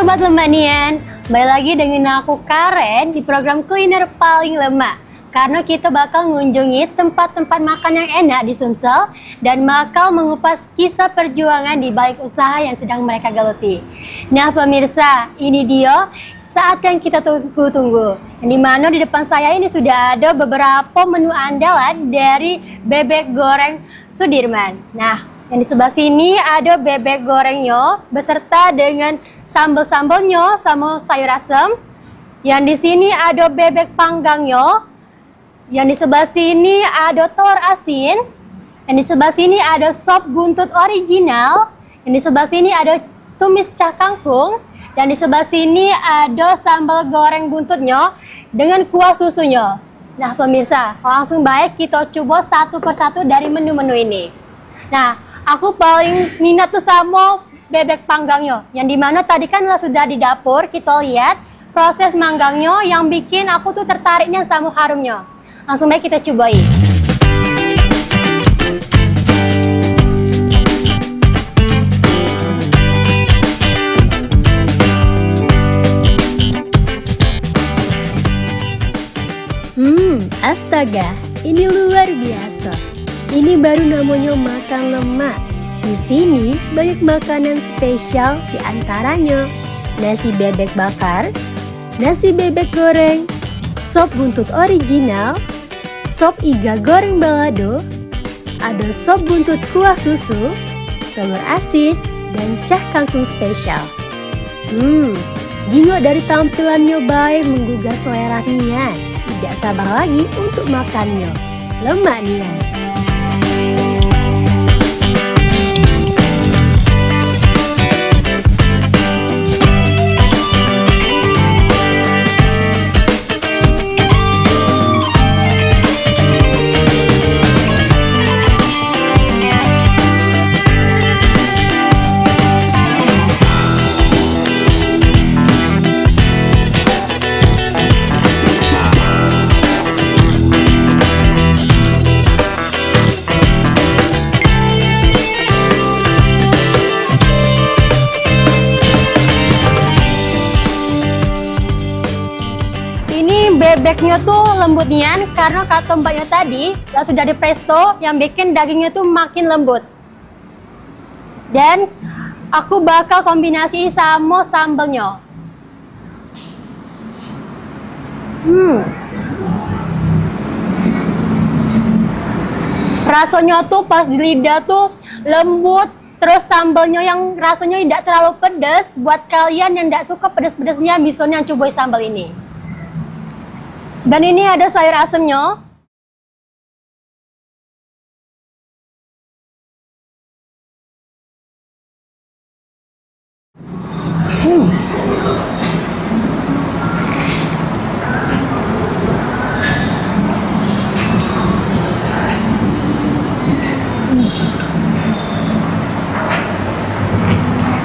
Sobat Lemanian, kembali lagi dengan aku Karen di program kuliner paling lemak. Karena kita bakal mengunjungi tempat-tempat makan yang enak di Sumsel dan bakal mengupas kisah perjuangan di balik usaha yang sedang mereka geluti. Nah pemirsa, ini dia saat yang kita tunggu-tunggu. Di mana di depan saya ini sudah ada beberapa menu andalan dari bebek goreng Sudirman. Nah, yang di sebelah sini ada bebek gorengnya beserta dengan sambal-sambalnya sama sayur asem. Yang di sini ada bebek panggangnya. Yang di sebelah sini ada telur asin. Yang di sebelah sini ada sop buntut original. Yang di sebelah sini ada tumis cah kangkung. Dan di sebelah sini ada sambal goreng buntutnya dengan kuah susunya. Nah pemirsa, langsung baik kita coba satu persatu dari menu-menu ini. Nah, aku paling minat tuh sama bebek panggangnya. Yang dimana tadi kan sudah di dapur, kita lihat proses manggangnya yang bikin aku tuh tertariknya sama harumnya. Langsung baik kita cobain. Astaga, ini luar biasa. Ini baru namanya makan lemak. Di sini banyak makanan spesial di antaranya nasi bebek bakar, nasi bebek goreng, sop buntut original, sop iga goreng balado, ada sop buntut kuah susu, telur asin, dan cah kangkung spesial. Jingga dari tampilannya baik menggugah selera nian. Tidak sabar lagi untuk makannya. Lemak nian. Bebeknya tuh lembut nian karena kata mbaknya tadi sudah di presto yang bikin dagingnya tuh makin lembut. Dan aku bakal kombinasi sama sambalnya. Rasanya tuh pas di lidah tuh lembut. Terus sambalnya yang rasanya tidak terlalu pedas. Buat kalian yang tidak suka pedas-pedasnya, misalnya coba sambal ini. Dan ini ada sayur asemnya.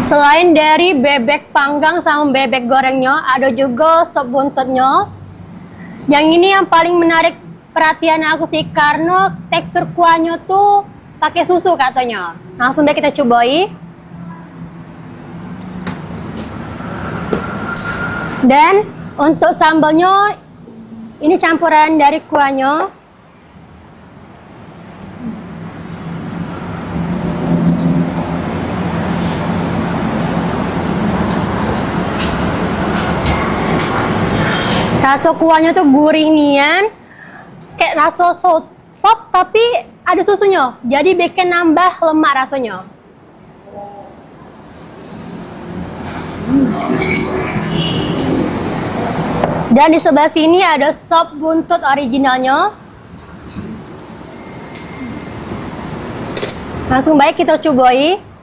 Selain dari bebek panggang sama bebek gorengnya, ada juga sop buntutnya. Yang ini yang paling menarik perhatian aku sih karena tekstur kuahnya tuh pakai susu katanya. Langsung deh kita cobain. Dan untuk sambalnya ini campuran dari kuahnya. Rasa kuahnya tuh gurih nian, kayak rasa sop tapi ada susunya, jadi bikin nambah lemak rasanya. Dan di sebelah sini ada sop buntut originalnya. Langsung baik kita cobain.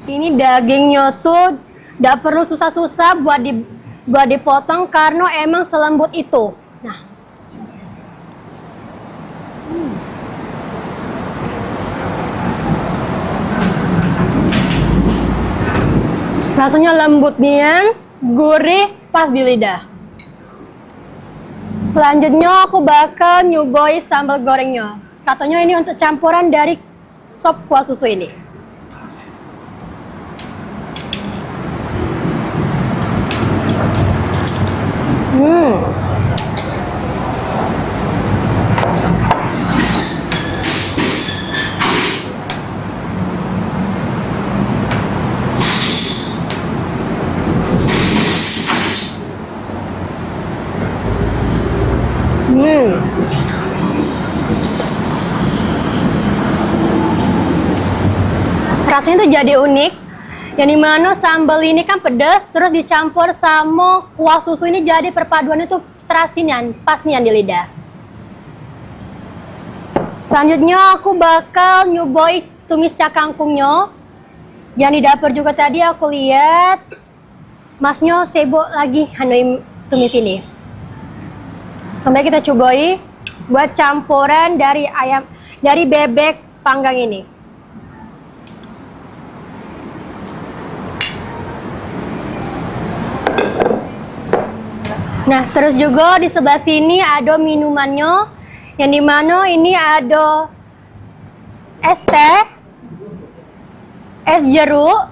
Ini dagingnya tuh tidak perlu susah-susah buat dipotong karena emang selembut itu. Nah, Rasanya lembut nian, gurih, pas di lidah. Selanjutnya aku bakal nyobain sambal gorengnya. Katanya ini untuk campuran dari sop kuah susu ini. Rasanya tuh jadi unik, yang dimana sambal ini kan pedas, terus dicampur sama kuah susu ini jadi perpaduannya tuh serasinya, pas nih di lidah. Selanjutnya aku bakal nyobain tumis cak kangkungnya. Yang di dapur juga tadi aku lihat masnya sibuk lagi hanui tumis ini. Sampai kita cobain buat campuran dari bebek panggang ini. Nah, terus juga di sebelah sini ada minumannya, yang dimana ini ada es teh, es jeruk,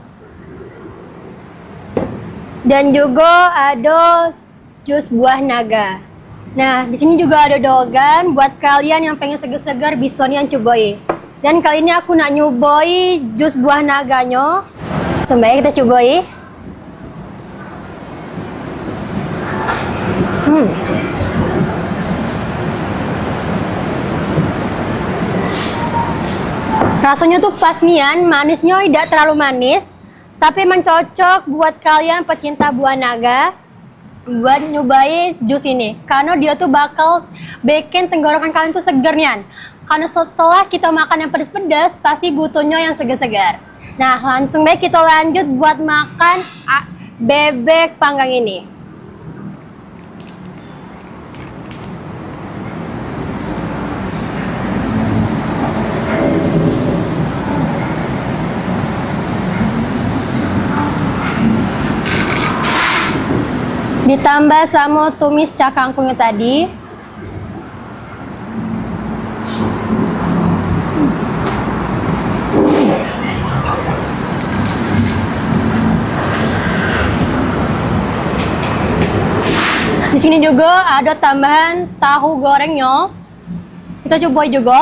dan juga ada jus buah naga. Nah, di sini juga ada dogan buat kalian yang pengen segar-segar bisa nih cobain. Dan kali ini aku nak nyobain jus buah naganya. Sampai kita cobain. Rasanya tuh pas nian, manisnya tidak terlalu manis, tapi emang cocok buat kalian pecinta buah naga buat nyobain jus ini, karena dia tuh bakal bikin tenggorokan kalian tuh seger nian. Karena setelah kita makan yang pedas-pedas, pasti butuhnya yang segar-segar. Nah, langsung deh kita lanjut buat makan bebek panggang ini. Ditambah sama tumis cak kangkungnya tadi. Di sini juga ada tambahan tahu gorengnya. Kita coba juga.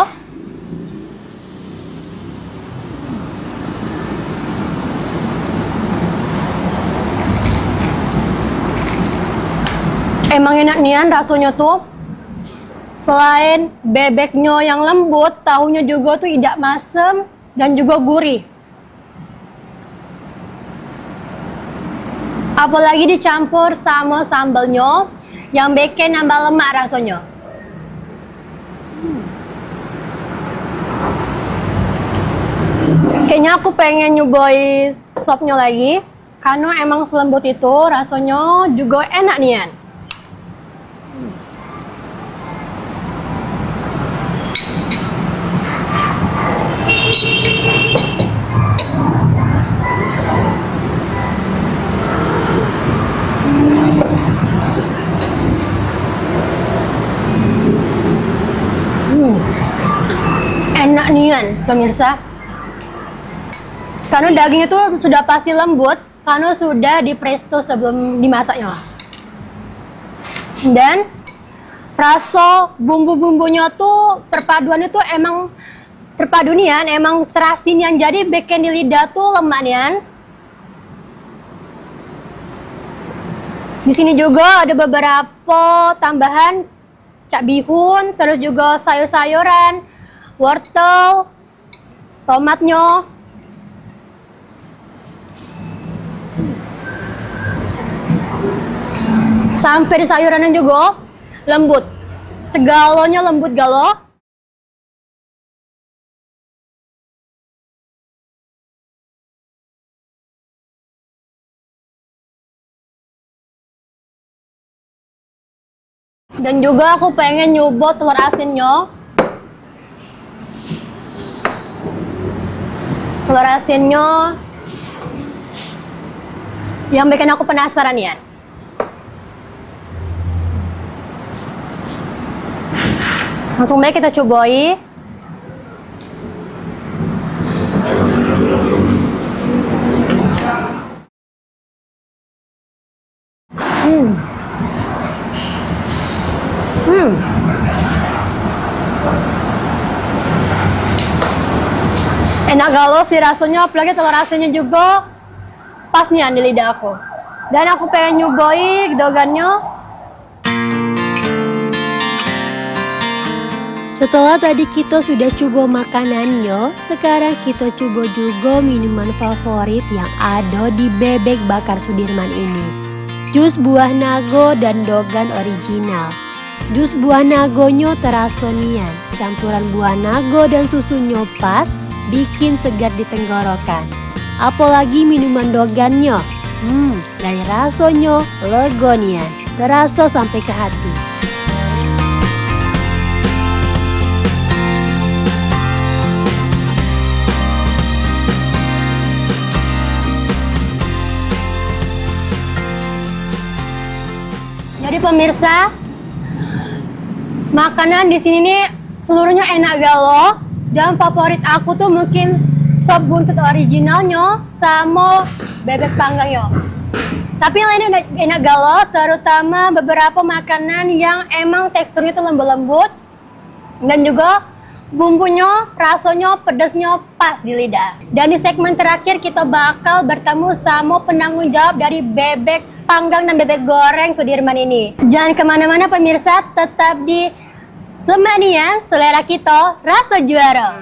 Emang enak nian rasanya tuh. Selain bebeknya yang lembut, tahunya juga tuh tidak masam dan juga gurih. Apalagi dicampur sama sambalnya yang bikin nambah lemak rasanya. Kayaknya aku pengen nyobain sopnya lagi, karena emang selembut itu, rasanya juga enak nian. Enak nian pemirsa, karena daging itu sudah pasti lembut karena sudah di presto sebelum dimasaknya, dan rasa bumbu-bumbunya tuh perpaduannya tuh emang terpadu nian, emang serasi nian, jadi bikin di lidah tuh lemak nian. Di sini juga ada beberapa tambahan cak bihun, terus juga sayur-sayuran, wortel, tomatnya. Sampai di sayurannya juga lembut. Segalanya lembut galo. Dan juga aku pengen nyoba telur asinnya. Telur asinnya yang bikin aku penasaran ya. Langsung baik kita cobai. Enak galau sih rasanya, apalagi telur asinnya juga pas nih di lidah aku. Dan aku pengen nyobain dogannya. Setelah tadi kita sudah coba makanannya, sekarang kita coba juga minuman favorit yang ada di Bebek Bakar Sudirman ini. Jus buah nago dan dogan original. Jus buah nagonya terasa nian, campuran buah nago dan susunya pas, bikin segar di tenggorokan. Apalagi minuman dogannya, dari rasanya lega nian, terasa sampai ke hati. Jadi pemirsa, makanan di sini nih seluruhnya enak galau. Dan favorit aku tuh mungkin sop buntut originalnya sama bebek panggangnya. Tapi yang lainnya enak galau, terutama beberapa makanan yang emang teksturnya tuh lembut-lembut dan juga bumbunya, rasanya, pedasnya pas di lidah. Dan di segmen terakhir kita bakal bertemu sama penanggung jawab dari bebek panggang dan bebek goreng Sudirman ini. Jangan kemana-mana pemirsa, tetap di Lemak Nian, selera kita rasa juara.